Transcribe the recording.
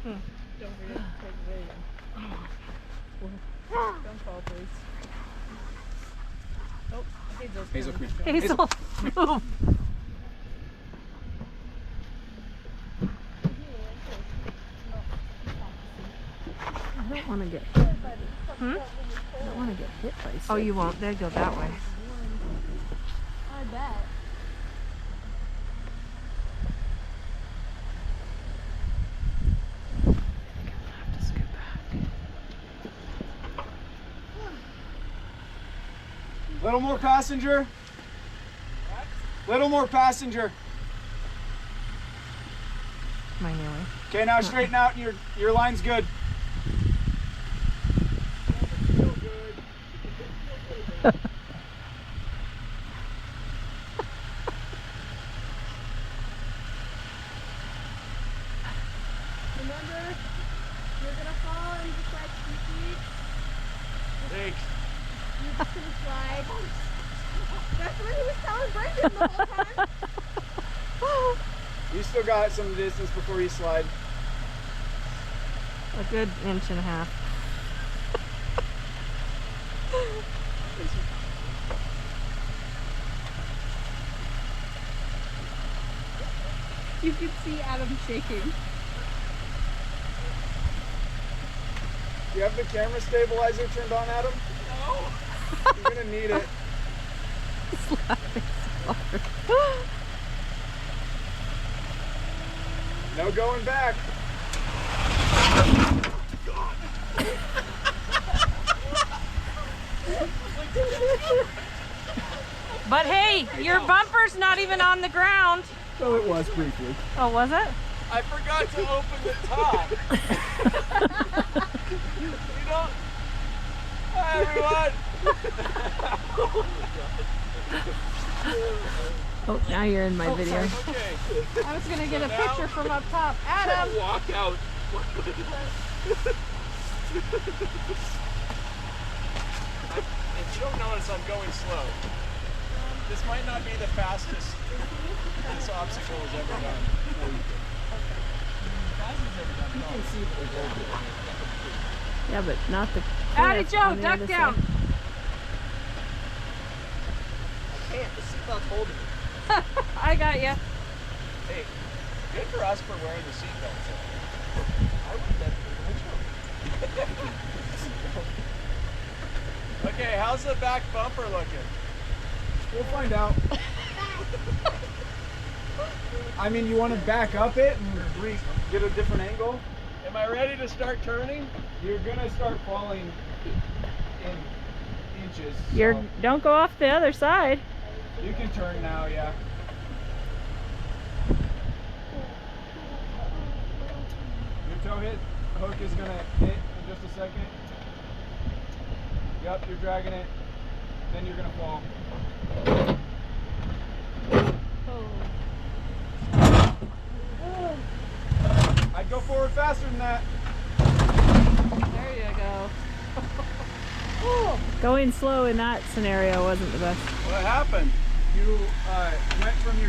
Don't forget to take a video. Don't fall, please. Oh, Hazel, come here. Hazel, move. I don't want to get hit. I don't want to get hit by something. Oh, you won't. They go that way. I bet. have to scoot back. Little more passenger. Little more passenger. My new way. Okay, now straighten out and your line's good. Remember, you're gonna fall and just like feet. Thanks. You're just gonna slide. That's what he was telling Brendan the whole time. You still got some distance before you slide. A good inch and a half. You could see Adam shaking. Do you have the camera stabilizer turned on, Adam? No. You're gonna need it. No going back. But hey, your bumper's not even on the ground. So it was briefly. Oh, was it? I forgot to open the top. You know? Hi, everyone. Oh, now you're in my video. Okay. I was gonna get a picture from up top. Adam! Walk out. If you don't notice, I'm going slow. This might not be the fastest this obstacle has ever done. Yeah, but not the. Addie cliff Joe, on the duck other down. side. I can't. The seatbelt's holding me. I got you. Hey, good for us for wearing the seatbelts. I would never. Okay, how's the back bumper looking? We'll find out. I mean, you want to back up it and get a different angle? Am I ready to start turning? You're gonna start falling in inches. So Don't go off the other side. you can turn now, yeah. Your toe hook is gonna hit in just a second. Yep, you're dragging it. Then you're gonna fall. I'd go forward faster than that. There you go. Going slow in that scenario wasn't the best. What happened? You went from your